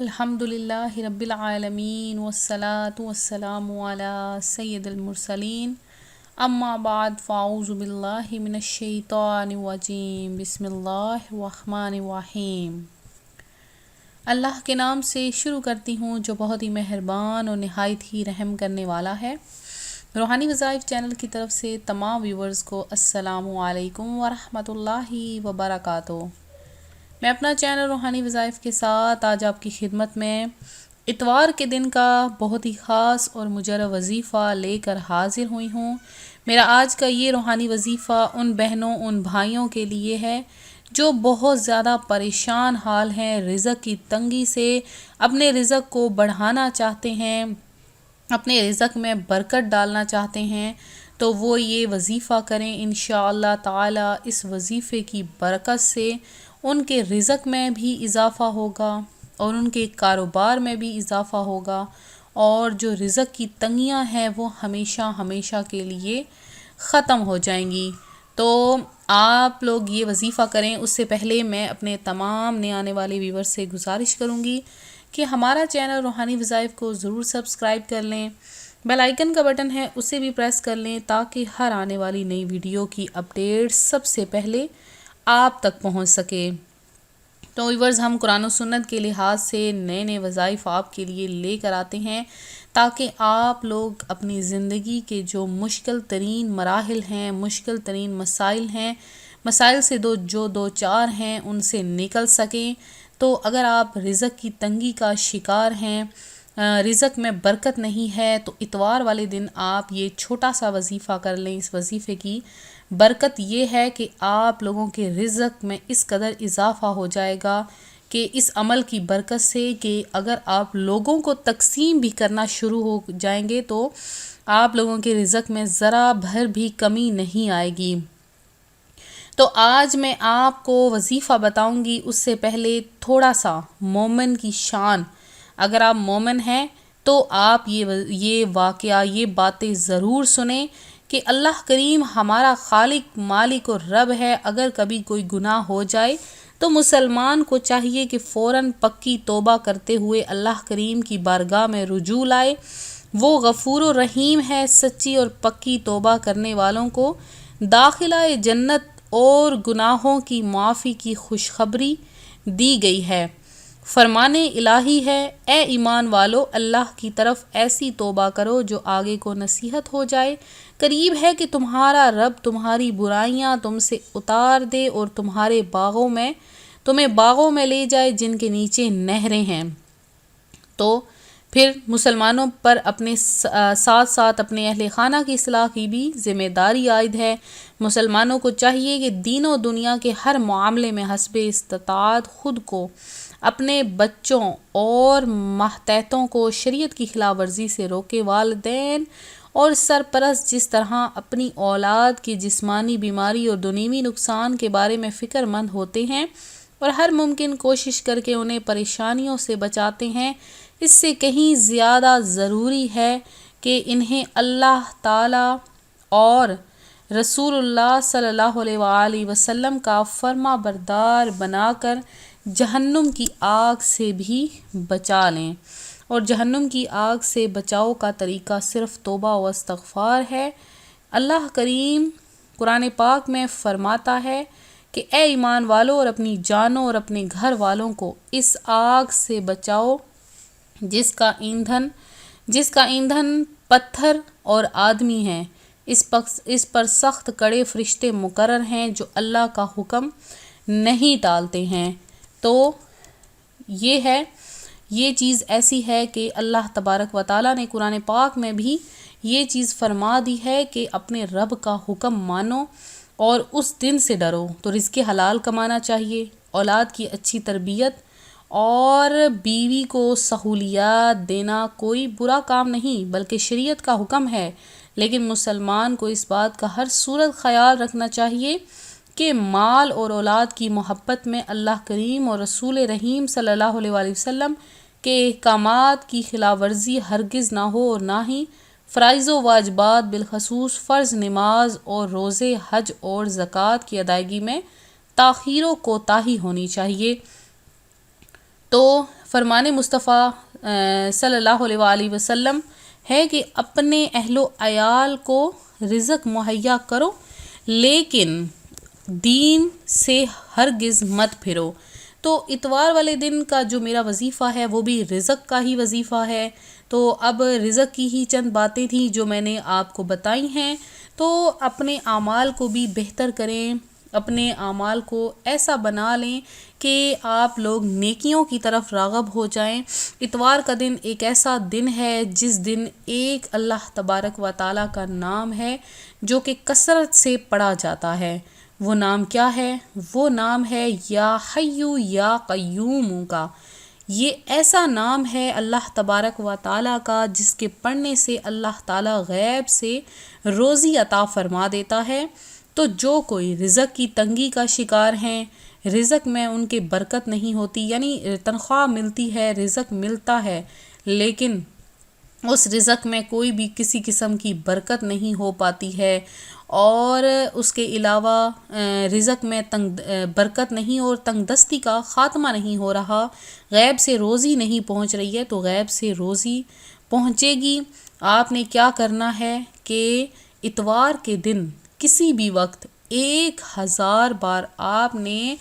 الحمد للہ رب العالمین والصلاة والسلام علی سید المرسلین اما بعد فاعوذ باللہ من الشیطان الرجیم بسم اللہ الرحمن الرحیم۔ اللہ کے نام سے شروع کرتی ہوں جو بہت ہی مہربان اور نہایت ہی رحم کرنے والا ہے۔ روحانی وظائف چینل کی طرف سے تمام ویورز کو السلام علیکم ورحمۃ اللہ وبرکاتہ۔ میں اپنا چینل روحانی وظائف کے ساتھ آج آپ کی خدمت میں اتوار کے دن کا بہت ہی خاص اور مجرب وظیفہ لے کر حاضر ہوئی ہوں۔ میرا آج کا یہ روحانی وظیفہ ان بہنوں ان بھائیوں کے لیے ہے جو بہت زیادہ پریشان حال ہیں، رزق کی تنگی سے اپنے رزق کو بڑھانا چاہتے ہیں، اپنے رزق میں برکت ڈالنا چاہتے ہیں، تو وہ یہ وظیفہ کریں۔ انشاءاللہ تعالی اس وظیفے کی برکت سے ان کے رزق میں بھی اضافہ ہوگا اور ان کے کاروبار میں بھی اضافہ ہوگا، اور جو رزق کی تنگیاں ہیں وہ ہمیشہ ہمیشہ کے لیے ختم ہو جائیں گی۔ تو آپ لوگ یہ وظیفہ کریں۔ اس سے پہلے میں اپنے تمام نئے آنے والے ویور سے گزارش کروں گی کہ ہمارا چینل روحانی وظائف کو ضرور سبسکرائب کر لیں، بیل آئیکن کا بٹن ہے اسے بھی پریس کر لیں تاکہ ہر آنے والی نئی ویڈیو کی اپڈیٹ سب سے پہلے آپ تک پہنچ سکے۔ تو ویورز، ہم قرآن و سنت کے لحاظ سے نئے نئے وظائف آپ کے لیے لے کر آتے ہیں تاکہ آپ لوگ اپنی زندگی کے جو مشکل ترین مراحل ہیں، مشکل ترین مسائل ہیں، مسائل سے جو دو چار ہیں، ان سے نکل سکیں۔ تو اگر آپ رزق کی تنگی کا شکار ہیں، رزق میں برکت نہیں ہے، تو اتوار والے دن آپ یہ چھوٹا سا وظیفہ کر لیں۔ اس وظیفے کی برکت یہ ہے کہ آپ لوگوں کے رزق میں اس قدر اضافہ ہو جائے گا کہ اس عمل کی برکت سے کہ اگر آپ لوگوں کو تقسیم بھی کرنا شروع ہو جائیں گے تو آپ لوگوں کے رزق میں ذرا بھر بھی کمی نہیں آئے گی۔ تو آج میں آپ کو وظیفہ بتاؤں گی، اس سے پہلے تھوڑا سا مومن کی شان۔ اگر آپ مومن ہیں تو آپ یہ واقعہ، یہ باتیں ضرور سنیں کہ اللہ کریم ہمارا خالق مالک اور رب ہے۔ اگر کبھی کوئی گناہ ہو جائے تو مسلمان کو چاہیے کہ فوراً پکی توبہ کرتے ہوئے اللہ کریم کی بارگاہ میں رجوع لائے۔ وہ غفور و رحیم ہے۔ سچی اور پکی توبہ کرنے والوں کو داخلہ جنت اور گناہوں کی معافی کی خوشخبری دی گئی ہے۔ فرمان الہی ہے، اے ایمان والو، اللہ کی طرف ایسی توبہ کرو جو آگے کو نصیحت ہو جائے۔ قریب ہے کہ تمہارا رب تمہاری برائیاں تم سے اتار دے اور تمہیں باغوں میں لے جائے جن کے نیچے نہریں ہیں۔ تو پھر مسلمانوں پر اپنے ساتھ ساتھ اپنے اہل خانہ کی اصلاح کی بھی ذمہ داری عائد ہے۔ مسلمانوں کو چاہیے کہ دین و دنیا کے ہر معاملے میں حسب استطاعت خود کو، اپنے بچوں اور ماتحتوں کو شریعت کی خلاف ورزی سے روکے۔ والدین اور سرپرست جس طرح اپنی اولاد کی جسمانی بیماری اور دنیوی نقصان کے بارے میں فکر مند ہوتے ہیں اور ہر ممکن کوشش کر کے انہیں پریشانیوں سے بچاتے ہیں، اس سے کہیں زیادہ ضروری ہے کہ انہیں اللہ تعالی اور رسول اللہ صلی اللہ علیہ وآلہ وسلم کا فرما بردار بنا کر جہنم کی آگ سے بھی بچا لیں۔ اور جہنم کی آگ سے بچاؤ کا طریقہ صرف توبہ و استغفار ہے۔ اللہ کریم قرآن پاک میں فرماتا ہے کہ اے ایمان والو، اور اپنی جانوں اور اپنے گھر والوں کو اس آگ سے بچاؤ جس کا ایندھن پتھر اور آدمی ہے۔ اس پر سخت کڑے فرشتے مقرر ہیں جو اللہ کا حکم نہیں ٹالتے ہیں۔ تو یہ چیز ایسی ہے کہ اللہ تبارک و تعالیٰ نے قرآن پاک میں بھی یہ چیز فرما دی ہے کہ اپنے رب کا حکم مانو اور اس دن سے ڈرو۔ تو رزق حلال کمانا چاہیے، اولاد کی اچھی تربیت اور بیوی کو سہولیات دینا کوئی برا کام نہیں بلکہ شریعت کا حکم ہے، لیکن مسلمان کو اس بات کا ہر صورت خیال رکھنا چاہیے کہ مال اور اولاد کی محبت میں اللہ کریم اور رسول رحیم صلی اللہ علیہ وآلہ وسلم کے احکامات کی خلاف ورزی ہرگز نہ ہو، اور نہ ہی فرائض و واجبات بالخصوص فرض نماز اور روزے، حج اور زکوٰۃ کی ادائیگی میں تاخیر و کوتاہی ہونی چاہیے۔ تو فرمان مصطفیٰ صلی اللہ علیہ وآلہ وسلم ہے کہ اپنے اہل و عیال کو رزق مہیا کرو، لیکن دین سے ہرگز مت پھرو۔ تو اتوار والے دن کا جو میرا وظیفہ ہے وہ بھی رزق کا ہی وظیفہ ہے۔ تو اب رزق کی ہی چند باتیں تھیں جو میں نے آپ کو بتائی ہیں۔ تو اپنے اعمال کو بھی بہتر کریں، اپنے اعمال کو ایسا بنا لیں کہ آپ لوگ نیکیوں کی طرف راغب ہو جائیں۔ اتوار کا دن ایک ایسا دن ہے جس دن ایک اللہ تبارک و تعالیٰ کا نام ہے جو کہ کثرت سے پڑھا جاتا ہے۔ وہ نام کیا ہے؟ وہ نام ہے یا حیو یا قیوم کا۔ یہ ایسا نام ہے اللہ تبارک و تعالیٰ کا جس کے پڑھنے سے اللہ تعالیٰ غیب سے روزی عطا فرما دیتا ہے۔ تو جو کوئی رزق کی تنگی کا شکار ہیں، رزق میں ان کے برکت نہیں ہوتی، یعنی تنخواہ ملتی ہے، رزق ملتا ہے، لیکن اس رزق میں کوئی بھی کسی قسم کی برکت نہیں ہو پاتی ہے، اور اس کے علاوہ رزق میں برکت نہیں اور تنگ دستی کا خاتمہ نہیں ہو رہا، غیب سے روزی نہیں پہنچ رہی ہے، تو غیب سے روزی پہنچے گی۔ آپ نے کیا کرنا ہے کہ اتوار کے دن کسی بھی وقت 1000 بار آپ نے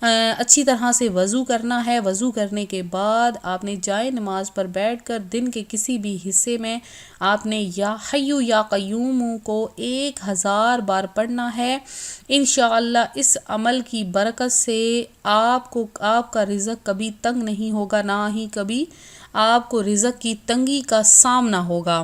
اچھی طرح سے وضو کرنا ہے۔ وضو کرنے کے بعد آپ نے جائے نماز پر بیٹھ کر دن کے کسی بھی حصے میں آپ نے یا حیو یا قیوم کو 1000 بار پڑھنا ہے۔ انشاءاللہ اس عمل کی برکت سے آپ کا رزق کبھی تنگ نہیں ہوگا، نہ ہی کبھی آپ کو رزق کی تنگی کا سامنا ہوگا۔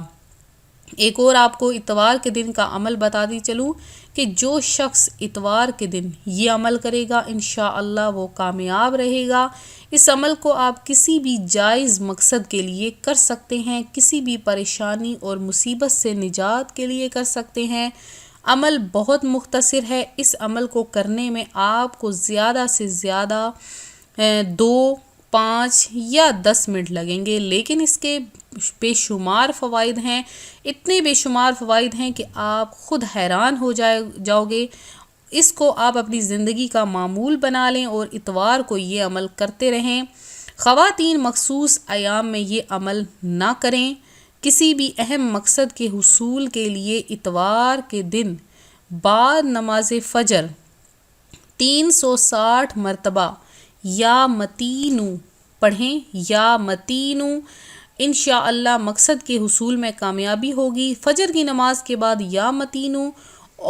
ایک اور آپ کو اتوار کے دن کا عمل بتاتی چلوں کہ جو شخص اتوار کے دن یہ عمل کرے گا انشاءاللہ وہ کامیاب رہے گا۔ اس عمل کو آپ کسی بھی جائز مقصد کے لیے کر سکتے ہیں، کسی بھی پریشانی اور مصیبت سے نجات کے لیے کر سکتے ہیں۔ عمل بہت مختصر ہے، اس عمل کو کرنے میں آپ کو زیادہ سے زیادہ 2، 5 یا 10 منٹ لگیں گے، لیکن اس کے بے شمار فوائد ہیں، اتنے بے شمار فوائد ہیں کہ آپ خود حیران ہو جاؤ گے۔ اس کو آپ اپنی زندگی کا معمول بنا لیں اور اتوار کو یہ عمل کرتے رہیں۔ خواتین مخصوص ایام میں یہ عمل نہ کریں۔ کسی بھی اہم مقصد کے حصول کے لیے اتوار کے دن بعد نماز فجر 360 مرتبہ یا متینو پڑھیں، یا متینو، انشاءاللہ مقصد کے حصول میں کامیابی ہوگی۔ فجر کی نماز کے بعد یا متینو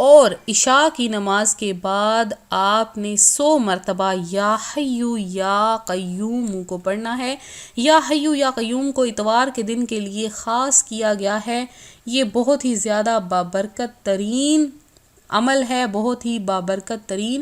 اور عشاء کی نماز کے بعد آپ نے 100 مرتبہ یا حیو یا قیوم کو پڑھنا ہے۔ یا حیو یا قیوم کو اتوار کے دن کے لیے خاص کیا گیا ہے۔ یہ بہت ہی زیادہ بابرکت ترین عمل ہے، بہت ہی بابرکت ترین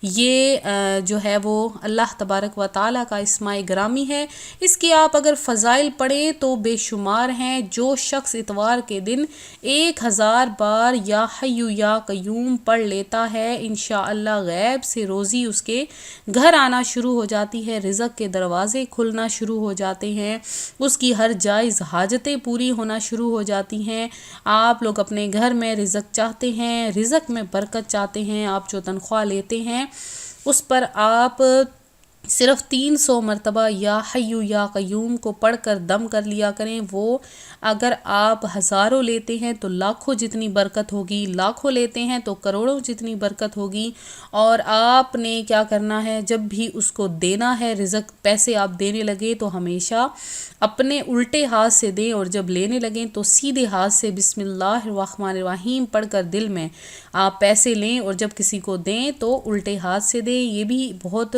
یہ جو ہے وہ اللہ تبارک و تعالیٰ کا اسماء گرامی ہے۔ اس کے آپ اگر فضائل پڑھیں تو بے شمار ہیں۔ جو شخص اتوار کے دن 1000 بار یا حیو یا قیوم پڑھ لیتا ہے انشاءاللہ غیب سے روزی اس کے گھر آنا شروع ہو جاتی ہے، رزق کے دروازے کھلنا شروع ہو جاتے ہیں، اس کی ہر جائز حاجتیں پوری ہونا شروع ہو جاتی ہیں۔ آپ لوگ اپنے گھر میں رزق چاہتے ہیں، رزق میں برکت چاہتے ہیں، آپ جو تنخواہ لیتے ہیں اس پر آپ صرف 300 مرتبہ یا حیو یا قیوم کو پڑھ کر دم کر لیا کریں۔ وہ اگر آپ ہزاروں لیتے ہیں تو لاکھوں جتنی برکت ہوگی، لاکھوں لیتے ہیں تو کروڑوں جتنی برکت ہوگی۔ اور آپ نے کیا کرنا ہے، جب بھی اس کو دینا ہے رزق پیسے آپ دینے لگے تو ہمیشہ اپنے الٹے ہاتھ سے دیں، اور جب لینے لگیں تو سیدھے ہاتھ سے بسم اللہ الرحمن الرحیم پڑھ کر دل میں آپ پیسے لیں، اور جب کسی کو دیں تو الٹے ہاتھ سے دیں۔ یہ بھی بہت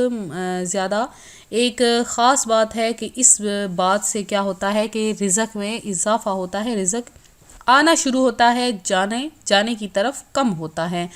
زیادہ ایک خاص بات ہے کہ اس بات سے کیا ہوتا ہے کہ رزق میں اضافہ ہوتا ہے، رزق آنا شروع ہوتا ہے، جانے کی طرف کم ہوتا ہے۔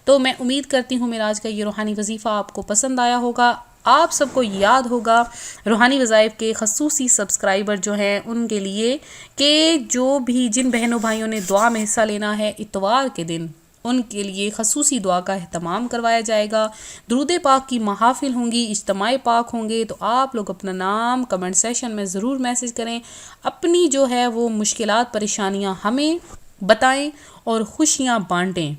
تو میں امید کرتی ہوں میرا آج کا یہ روحانی وظیفہ آپ کو پسند آیا ہوگا۔ آپ سب کو یاد ہوگا روحانی وظائف کے خصوصی سبسکرائبر جو ہیں ان کے لیے کہ جو بھی جن بہنوں بھائیوں نے دعا میں حصہ لینا ہے اتوار کے دن ان کے لیے خصوصی دعا کا اہتمام کروایا جائے گا۔ درود پاک کی محافل ہوں گی، اجتماع پاک ہوں گے، تو آپ لوگ اپنا نام کمنٹ سیشن میں ضرور میسج کریں، اپنی جو ہے وہ مشکلات پریشانیاں ہمیں بتائیں اور خوشیاں بانٹیں۔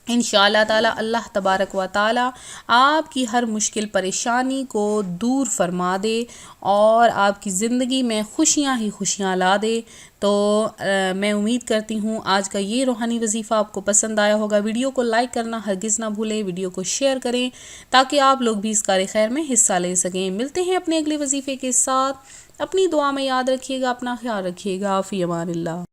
انشاءاللہ تعالی اللہ تبارک و تعالی آپ کی ہر مشکل پریشانی کو دور فرما دے اور آپ کی زندگی میں خوشیاں ہی خوشیاں لا دے۔ تو میں امید کرتی ہوں آج کا یہ روحانی وظیفہ آپ کو پسند آیا ہوگا۔ ویڈیو کو لائک کرنا ہرگز نہ بھولیں، ویڈیو کو شیئر کریں تاکہ آپ لوگ بھی اس کار خیر میں حصہ لے سکیں۔ ملتے ہیں اپنے اگلے وظیفے کے ساتھ، اپنی دعا میں یاد رکھیے گا، اپنا خیال رکھیے گا، فی امان اللہ۔